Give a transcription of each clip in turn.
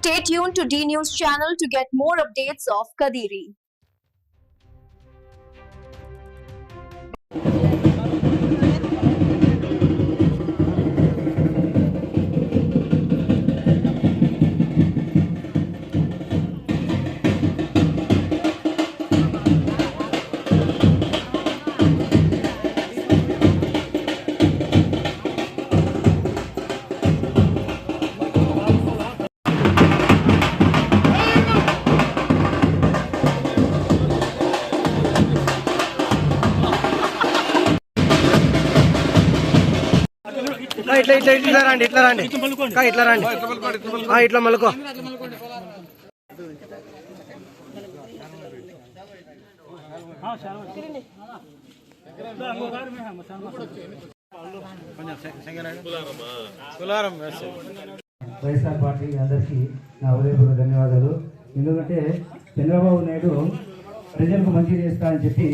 Stay tuned to D News channel to get more updates of Kadiri. ఇట్లా రండి ఇట్లా మలుకో YSR party అందరికీ నా హృదయపూర్వక ధన్యవాదాలు. ఎందుకంటే చంద్రబాబు నాయుడు ప్రజలకు మంచి చేస్తా అని చెప్పి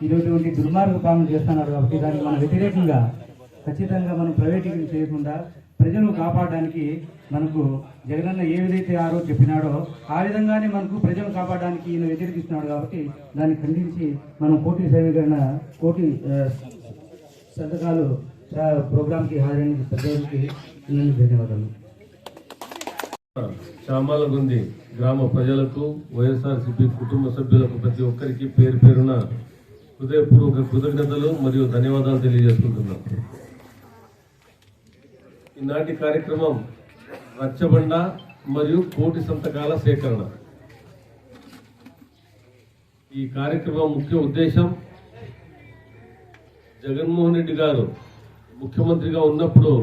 ఇటువంటి దుర్మార్గ పాలన చేస్తున్నారు కాబట్టి దానికి మన వ్యతిరేకంగా ఖచ్చితంగా మనం ప్రైవేటీకరణ చేయకుండా ప్రజలను కాపాడడానికి మనకు జగనన్న ఏ విధైతే ఆ రోజు చెప్పినాడో ఆ విధంగానే మనకు ప్రజలను కాపాడడానికి ఈయన వ్యతిరేకిస్తున్నాడు కాబట్టి దాన్ని ఖండించి మనం కోటి సేవీకరణ కోటి సంతకాలు ప్రోగ్రాంకి హాజరైన ప్రజలకి ధన్యవాదాలు. చామాలగుంది గ్రామ ప్రజలకు వైఎస్ఆర్సీపీ కుటుంబ సభ్యులకు ప్రతి ఒక్కరికి పేరు పేరున హృదయపూర్వక కృతజ్ఞతలు మరియు ధన్యవాదాలు తెలియజేసుకుంటున్నాం. ఈనాటి కార్యక్రమం రచ్చబండ మరియు కోటి సంతకాల సేకరణ. ఈ కార్యక్రమం ముఖ్య ఉద్దేశం జగన్మోహన్ రెడ్డి గారు ముఖ్యమంత్రిగా ఉన్నప్పుడు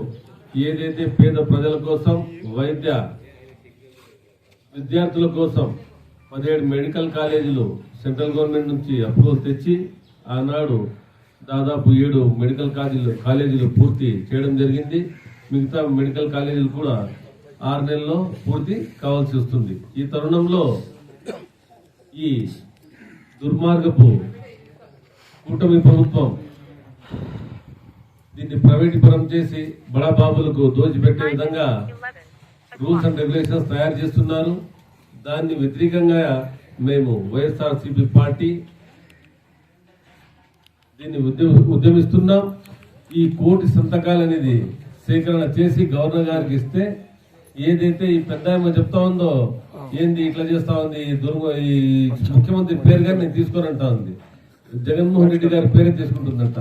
ఏదైతే పేద ప్రజల కోసం వైద్య విద్యార్థుల కోసం 17 మెడికల్ కాలేజీలు సెంట్రల్ గవర్నమెంట్ నుంచి అప్రూవల్ తెచ్చి ఆనాడు దాదాపు 7 మెడికల్ కాలేజీలు పూర్తి చేయడం జరిగింది. మిగతా మెడికల్ కాలేజీలు కూడా 6 నెలల్లో పూర్తి కావాల్సి వస్తుంది. ఈ తరుణంలో ఈ దుర్మార్గపు కూటమి ప్రభుత్వం దీన్ని ప్రైవేటీకరణ చేసి బడాబాబులకు దోచిపెట్టే విధంగా రూల్స్ అండ్ రెగ్యులేషన్స్ తయారు చేస్తున్నారు. దాన్ని వ్యతిరేకంగా మేము వైఎస్ఆర్సీపీ పార్టీ దీన్ని ఉద్యమిస్తున్నాం. ఈ కోటి సంతకాలు అనేది సేకరణ చేసి గవర్నర్ గారికి ఇస్తే ఏదైతే ఈ పెద్ద చెప్తా ఉందో ఏంది ఇట్లా చేస్తా ఉంది ఈ ముఖ్యమంత్రి పేరు గారు నేను తీసుకోనంటా ఉంది, జగన్మోహన్ రెడ్డి గారి పేరే తీసుకుంటుందంట.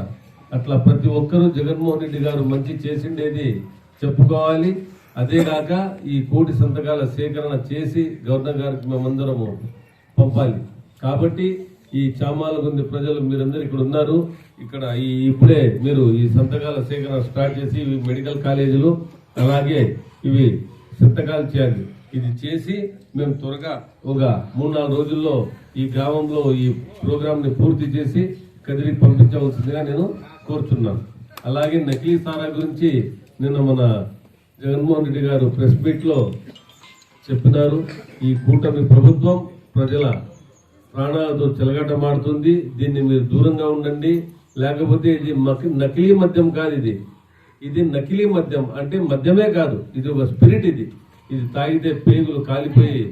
అట్లా ప్రతి ఒక్కరూ జగన్మోహన్ రెడ్డి గారు మంచి చేసిండేది చెప్పుకోవాలి. అదేగాక ఈ కోటి సంతకాల సేకరణ చేసి గవర్నర్ గారికి మేమందరము పంపాలి. కాబట్టి ఈ చామాలగుంది ప్రజలు మీరందరూ ఇక్కడ ఉన్నారు. ఇక్కడ ఇప్పుడే మీరు ఈ సంతకాల సేకరణ స్టార్ట్ చేసి మెడికల్ కాలేజీలు అలాగే ఇవి సంతకాలు చేయాలి. ఇది చేసి మేము త్వరగా ఒక 3-4 రోజుల్లో ఈ గ్రామంలో ఈ ప్రోగ్రామ్ ని పూర్తి చేసి కదిరికి పంపించవలసిందిగా నేను కోరుతున్నాను. అలాగే నకిలీ సారా గురించి నిన్న మన జగన్మోహన్ రెడ్డి గారు ప్రెస్ మీట్ లో చెప్పినారు. ఈ కూటమి ప్రభుత్వం ప్రజల ప్రాణాలతో చెలగాటమాడుతుంది, దీన్ని మీరు దూరంగా ఉండండి. లేకపోతే ఇది నకిలీ మద్యం కాదు, ఇది నకిలీ మద్యం అంటే మద్యమే కాదు, ఇది ఒక స్పిరిట్. ఇది తాగితే పేగులు కాలిపోయి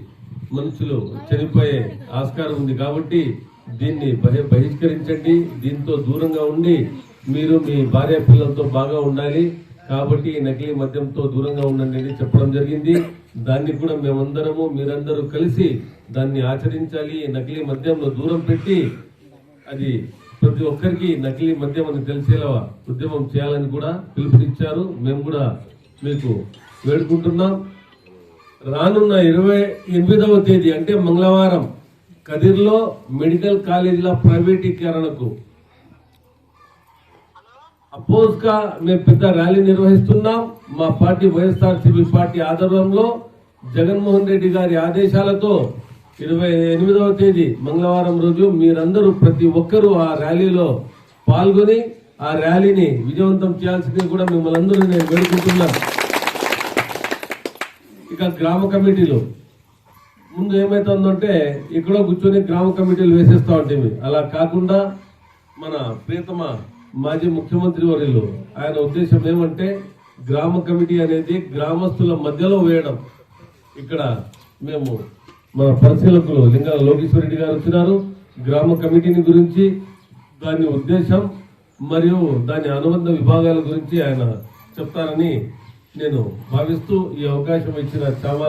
మనుషులు చనిపోయే ఆస్కారం ఉంది. కాబట్టి దీన్ని బహిష్కరించండి. దీంతో దూరంగా ఉండి మీరు మీ భార్య పిల్లలతో బాగా ఉండాలి. కాబట్టి నకిలీ మద్యంతో దూరంగా ఉండండి అని చెప్పడం జరిగింది. దాన్ని కూడా మేమందరము మీరందరూ కలిసి దాన్ని ఆచరించాలి. నకిలీ మద్యంలో దూరం పెట్టి అది ప్రతి ఒక్కరికి నకిలీ మద్యం అని తెలిసేలా ఉద్యమం చేయాలని కూడా పిలుపునిచ్చారు. మేము కూడా మీకు వేడుకుంటున్నాం. రానున్న 28వ తేదీ అంటే మంగళవారం కదిర్లో మెడికల్ కాలేజీల ప్రైవేటీకరణకు అపోజ్ గా మేము పెద్ద ర్యాలీ నిర్వహిస్తున్నాం. మా పార్టీ వైఎస్ఆర్సీపీ పార్టీ ఆధ్వర్యంలో జగన్మోహన్ రెడ్డి గారి ఆదేశాలతో 28వ తేదీ మంగళవారం రోజు మీరందరూ ప్రతి ఒక్కరూ ఆ ర్యాలీలో పాల్గొని ఆ ర్యాలీని విజయవంతం చేయాల్సింది కూడా మిమ్మల్ని అందరూ నేను వేడుకుంటున్నాను. ఇక గ్రామ కమిటీలు ముందు ఏమైతుందంటే ఎక్కడో కూర్చొని గ్రామ కమిటీలు వేసేస్తా ఉంటాయి. అలా కాకుండా మన ప్రియతమ మాజీ ముఖ్యమంత్రి వర్యులు ఆయన ఉద్దేశం ఏమంటే గ్రామ కమిటీ అనేది గ్రామస్తుల మధ్యలో వేయడం. ఇక్కడ మేము మన పరిశీలకులు లింగాల లోకేశ్వర రెడ్డి గారు వచ్చినారు. గ్రామ కమిటీని గురించి, దాని ఉద్దేశం మరియు దాని అనుబంధ విభాగాల గురించి ఆయన చెప్తారని నేను భావిస్తూ ఈ అవకాశం ఇచ్చిన చాలా